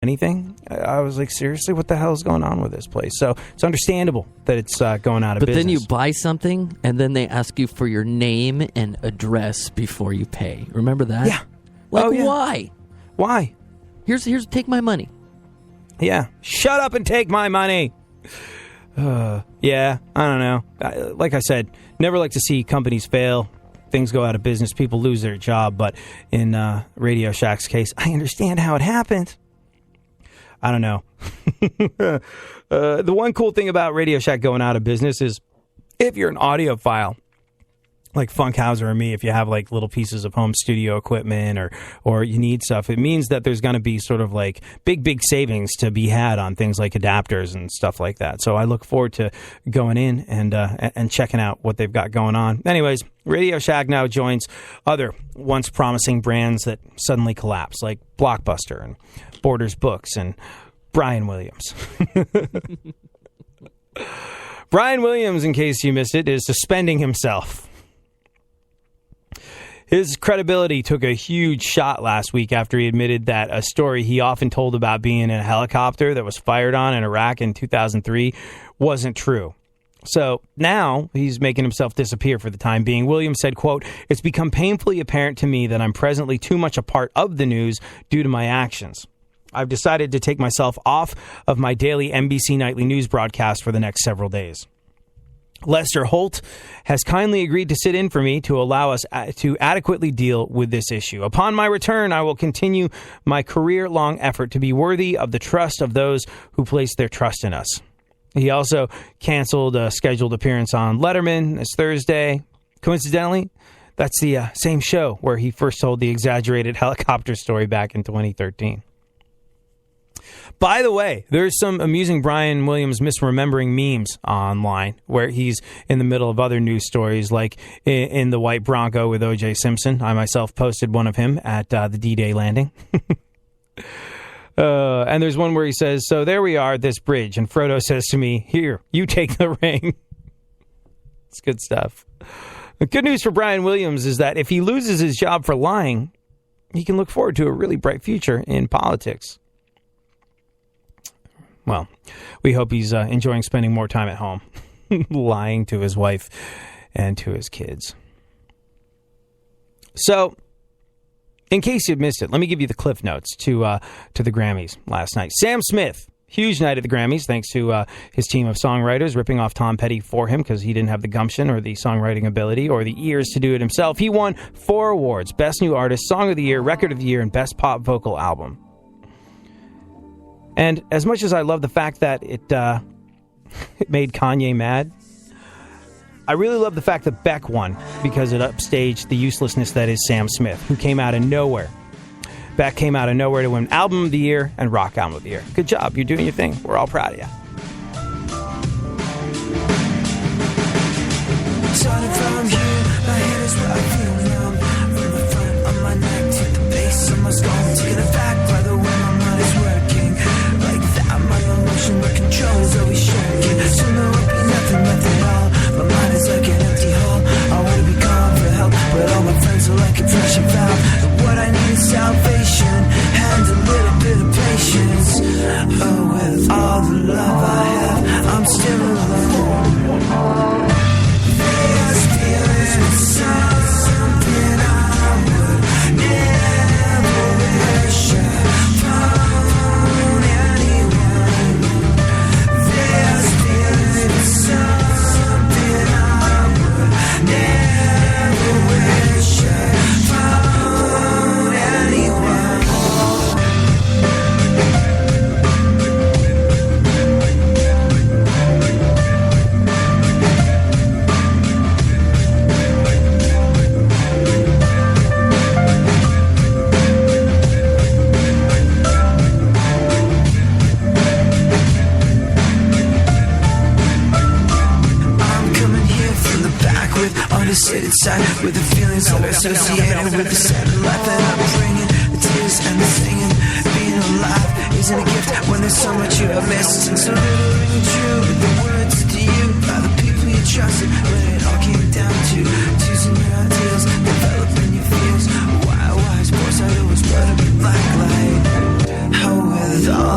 anything. I was like, seriously, what the hell is going on with this place? So it's understandable that it's going out of business. But then you buy something, and then they ask you for your name and address before you pay. Remember that? Yeah. Why? Why? Here's take my money. Yeah. Shut up and take my money. Yeah, I don't know. Like I said, never like to see companies fail. Things go out of business. People lose their job. But in Radio Shack's case, I understand how it happened. I don't know. The one cool thing about Radio Shack going out of business is if you're an audiophile, like Funkhauser or me, if you have like little pieces of home studio equipment or you need stuff, it means that there's going to be sort of like big savings to be had on things like adapters and stuff like that. So I look forward to going in and checking out what they've got going on. Anyways, Radio Shack now joins other once promising brands that suddenly collapse, like Blockbuster and Borders Books and Brian Williams. Brian Williams, in case you missed it, is suspending himself. His credibility took a huge shot last week after he admitted that a story he often told about being in a helicopter that was fired on in Iraq in 2003 wasn't true. So now he's making himself disappear for the time being. Williams said, quote, "It's become painfully apparent to me that I'm presently too much a part of the news due to my actions. I've decided to take myself off of my daily NBC nightly news broadcast for the next several days. Lester Holt has kindly agreed to sit in for me to allow us to adequately deal with this issue. Upon my return, I will continue my career-long effort to be worthy of the trust of those who place their trust in us." He also canceled a scheduled appearance on Letterman this Thursday. Coincidentally, that's the same show where he first told the exaggerated helicopter story back in 2013. By the way, there's some amusing Brian Williams misremembering memes online where he's in the middle of other news stories, like in the white Bronco with O.J. Simpson. I myself posted one of him at the D-Day landing. And there's one where he says, "So there we are at this bridge." And Frodo says to me, "Here, you take the ring." It's good stuff. The good news for Brian Williams is that if he loses his job for lying, he can look forward to a really bright future in politics. Well, we hope he's enjoying spending more time at home, lying to his wife and to his kids. So, in case you missed it, let me give you the cliff notes to the Grammys last night. Sam Smith, huge night at the Grammys, thanks to his team of songwriters ripping off Tom Petty for him because he didn't have the gumption or the songwriting ability or the ears to do it himself. He won 4 awards: Best New Artist, Song of the Year, Record of the Year, and Best Pop Vocal Album. And as much as I love the fact that it made Kanye mad, I really love the fact that Beck won because it upstaged the uselessness that is Sam Smith, who came out of nowhere. Beck came out of nowhere to win Album of the Year and Rock Album of the Year. Good job. You're doing your thing. We're all proud of you. Starting from here, my head is where I feel numb. From the front of my neck to the base of my skull. Taking it back by the way my mind is working. Like that, my emotion, my control is always shaking. So no, it be nothing at all. My mind is like an empty hole. I want to be calm for help, but all my friends are like a pressure valve. And what I need is salvation and a little bit of patience. Oh, with all the love I have, I'm still alone. There's feeling something I would never wish upon anyone. There's feeling something I would never wish upon anyone. Understated side with the feelings that are associated with the sad life that I'm bringing. The tears and the singing. Being alive isn't a gift when there's so much you have missed. And so little ringing true with the words to you by the people you trusted. When it all came down to choosing your ideals, developing your fears. Why sports I always brought up in black light. How with all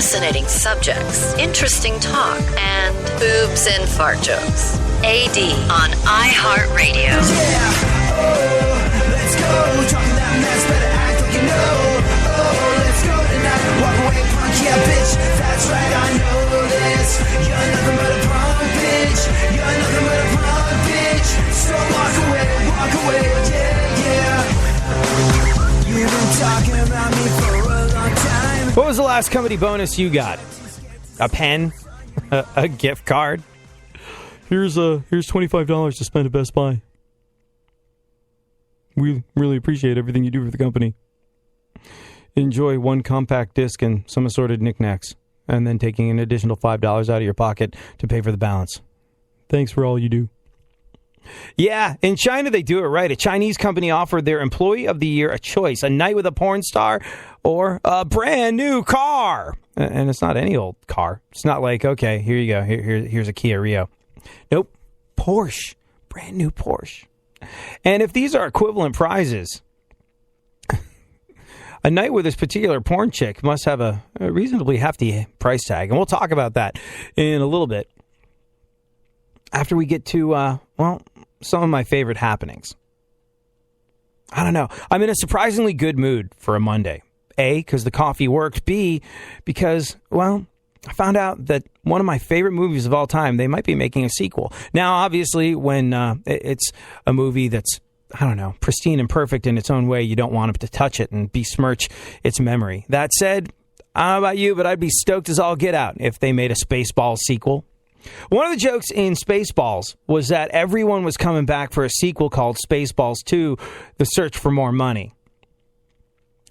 Fascinating subjects, interesting talk, and boobs and fart jokes. AD on iHeartRadio. Yeah, oh, let's go. Talking that mess, better act like you know. Oh, let's go tonight. Walk away, punk, yeah, bitch. That's right, I know this. You're nothing but a punk, bitch. You're nothing but a punk, bitch. So walk away, yeah. You've been talking about me for a long time. What was the last comedy bonus you got? A pen? A gift card? Here's $25 to spend at Best Buy. We really appreciate everything you do for the company. Enjoy one compact disc and some assorted knickknacks, and then taking an additional $5 out of your pocket to pay for the balance. Thanks for all you do. Yeah, in China they do it right. A Chinese company offered their employee of the year a choice: a night with a porn star or a brand new car. And it's not any old car. It's not like, okay, here you go. Here's a Kia Rio. Nope. Porsche. Brand new Porsche. And if these are equivalent prizes, a night with this particular porn chick must have a reasonably hefty price tag. And we'll talk about that in a little bit after we get to, some of my favorite happenings. I don't know. I'm in a surprisingly good mood for a Monday. A, because the coffee worked. B, because, I found out that one of my favorite movies of all time, they might be making a sequel. Now, obviously, when it's a movie that's, pristine and perfect in its own way, you don't want to touch it and besmirch its memory. That said, I don't know about you, but I'd be stoked as all get out if they made a Spaceballs sequel. One of the jokes in Spaceballs was that everyone was coming back for a sequel called Spaceballs 2, The Search for More Money.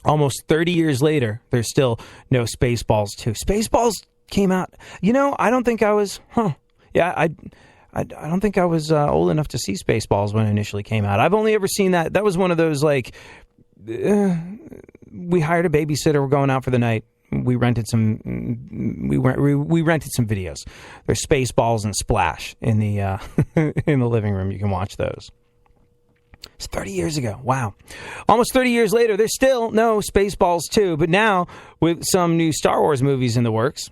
Almost 30 years later, there's still no Spaceballs 2. Spaceballs came out, I don't think I was, I don't think I was old enough to see Spaceballs when it initially came out. I've only ever seen that. That was one of those, we hired a babysitter, we're going out for the night. We rented some videos. There's Spaceballs and Splash in the in the living room. You can watch those. It's 30 years ago. Wow. Almost 30 years later, there's still no Spaceballs 2. But now, with some new Star Wars movies in the works,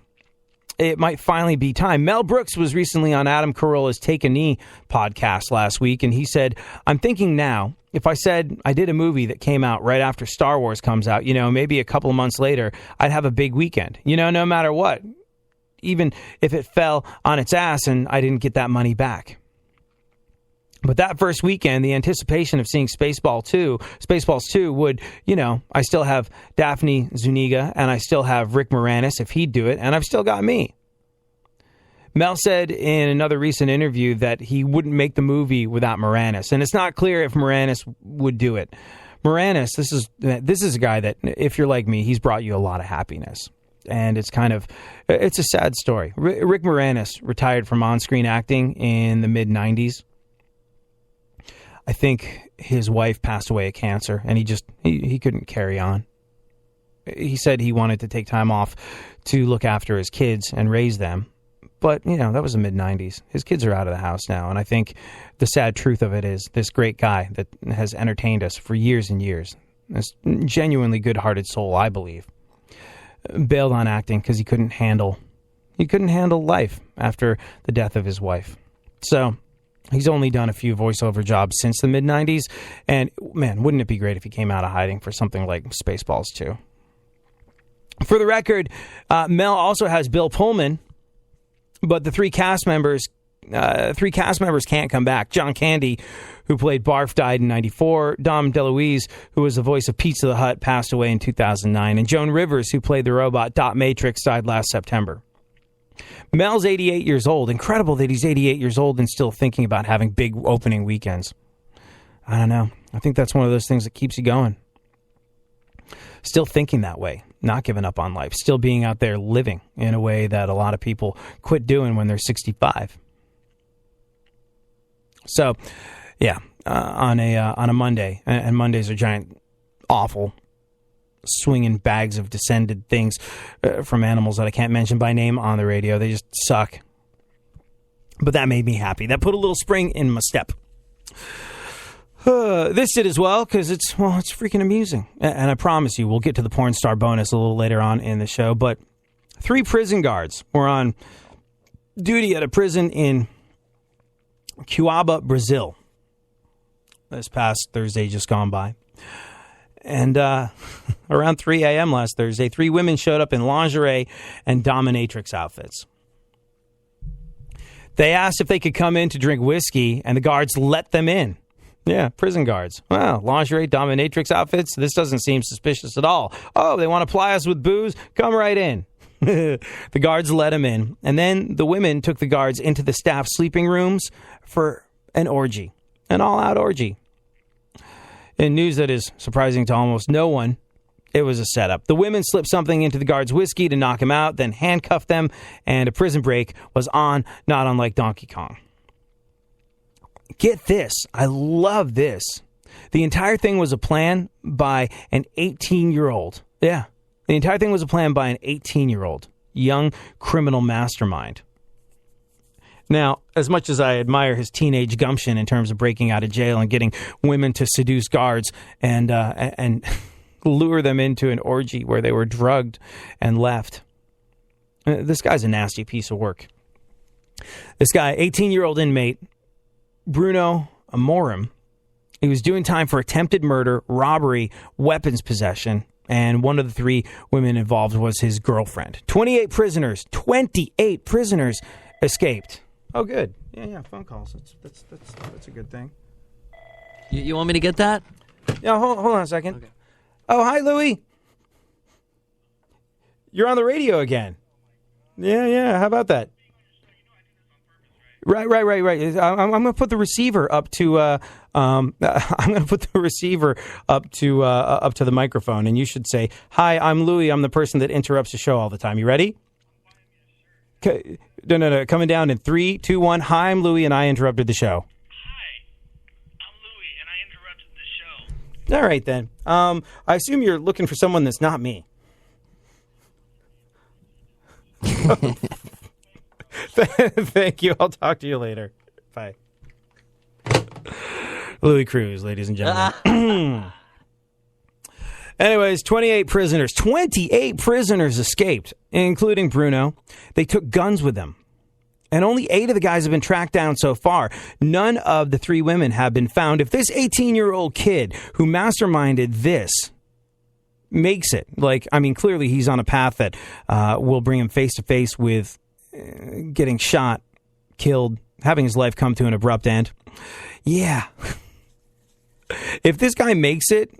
it might finally be time. Mel Brooks was recently on Adam Carolla's Take a Knee podcast last week, and he said, I'm thinking now, if I said I did a movie that came out right after Star Wars comes out, maybe a couple of months later, I'd have a big weekend, no matter what, even if it fell on its ass and I didn't get that money back. But that first weekend, the anticipation of seeing Spaceballs 2 would, I still have Daphne Zuniga and I still have Rick Moranis if he'd do it, and I've still got me. Mel said in another recent interview that he wouldn't make the movie without Moranis, and it's not clear if Moranis would do it. Moranis, this is a guy that, if you're like me, he's brought you a lot of happiness. And it's a sad story. Rick Moranis retired from on-screen acting in the mid-90s. I think his wife passed away of cancer, and he couldn't carry on. He said he wanted to take time off to look after his kids and raise them. But, that was the mid-90s. His kids are out of the house now, and I think the sad truth of it is this great guy that has entertained us for years and years, this genuinely good-hearted soul, I believe, bailed on acting because he couldn't handle life after the death of his wife. So he's only done a few voiceover jobs since the mid-90s, and, man, wouldn't it be great if he came out of hiding for something like Spaceballs 2? For the record, Mel also has Bill Pullman, but the three cast members can't come back. John Candy, who played Barf, died in 1994. Dom DeLuise, who was the voice of Pizza the Hut, passed away in 2009. And Joan Rivers, who played the robot Dot Matrix, died last September. Mel's 88 years old. Incredible that he's 88 years old and still thinking about having big opening weekends. I don't know. I think that's one of those things that keeps you going. Still thinking that way, not giving up on life, still being out there living in a way that a lot of people quit doing when they're 65. So, yeah, on a Monday, and Mondays are giant, awful, swinging bags of descended things from animals that I can't mention by name on the radio. They just suck. But that made me happy. That put a little spring in my step. This did as well, because it's freaking amusing. And I promise you, we'll get to the porn star bonus a little later on in the show. But 3 prison guards were on duty at a prison in Cuiabá, Brazil. This past Thursday just gone by. And around 3 a.m. last Thursday, 3 women showed up in lingerie and dominatrix outfits. They asked if they could come in to drink whiskey, and the guards let them in. Yeah, prison guards. Wow, lingerie, dominatrix outfits? This doesn't seem suspicious at all. Oh, they want to ply us with booze? Come right in. The guards let them in, and then the women took the guards into the staff sleeping rooms for an orgy, an all-out orgy. In news that is surprising to almost no one, it was a setup. The women slipped something into the guards' whiskey to knock him out, then handcuffed them, and a prison break was on, not unlike Donkey Kong. Get this. I love this. The entire thing was a plan by an 18-year-old. Yeah, the entire thing was a plan by an 18-year-old, young criminal mastermind. Now, as much as I admire his teenage gumption in terms of breaking out of jail and getting women to seduce guards and lure them into an orgy where they were drugged and left, this guy's a nasty piece of work. This guy, 18-year-old inmate, Bruno Amorim, he was doing time for attempted murder, robbery, weapons possession, and one of the 3 women involved was his girlfriend. 28 prisoners escaped. Oh, good. Yeah, phone calls. That's a good thing. You want me to get that? Yeah, hold on a second. Okay. Oh, hi, Louie. You're on the radio again. Yeah. How about that? Right. I'm going to put the receiver up to. I'm going to put the receiver up to the microphone, and you should say, "Hi, I'm Louie. I'm the person that interrupts the show all the time." You ready? No. Coming down in 3, 2, 1. Hi, I'm Louie, and I interrupted the show. Hi, I'm Louie, and I interrupted the show. All right, then. I assume you're looking for someone that's not me. Thank you. I'll talk to you later. Bye. Louis Cruz, ladies and gentlemen. Anyways, 28 prisoners escaped, including Bruno. They took guns with them. And only 8 of the guys have been tracked down so far. None of the 3 women have been found. If this 18-year-old kid who masterminded this makes it, clearly he's on a path that will bring him face to face with getting shot, killed, having his life come to an abrupt end. Yeah. If this guy makes it,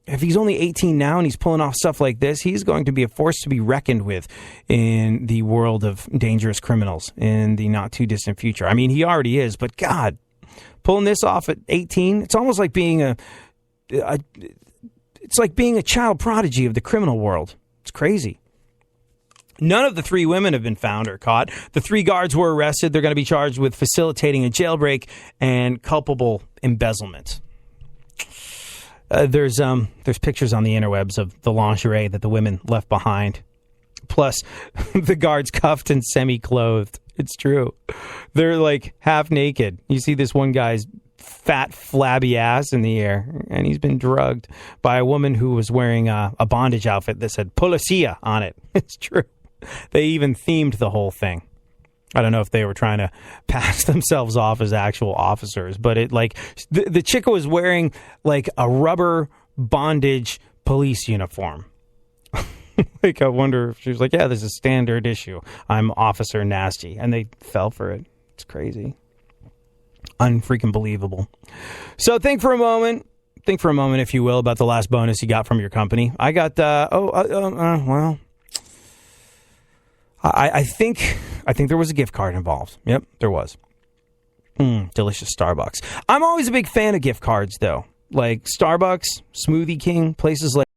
if he's only 18 now and he's pulling off stuff like this, he's going to be a force to be reckoned with in the world of dangerous criminals in the not too distant future. I mean, he already is, but God, pulling this off at 18, it's almost like being a child prodigy of the criminal world. It's crazy. None of the 3 women have been found or caught. The 3 guards were arrested. They're going to be charged with facilitating a jailbreak and culpable embezzlement. There's pictures on the interwebs of the lingerie that the women left behind. Plus, the guards cuffed and semi-clothed. It's true. They're like half naked. You see this one guy's fat, flabby ass in the air, and he's been drugged by a woman who was wearing a bondage outfit that said Policia on it. It's true. They even themed the whole thing. I don't know if they were trying to pass themselves off as actual officers, but the chick was wearing like a rubber bondage police uniform. I wonder if she was like, yeah, this is standard issue. I'm Officer Nasty. And they fell for it. It's crazy. Unfreaking believable. So think for a moment, if you will, about the last bonus you got from your company. I got, I think there was a gift card involved. Yep, there was. Delicious Starbucks. I'm always a big fan of gift cards, though. Like Starbucks, Smoothie King, places like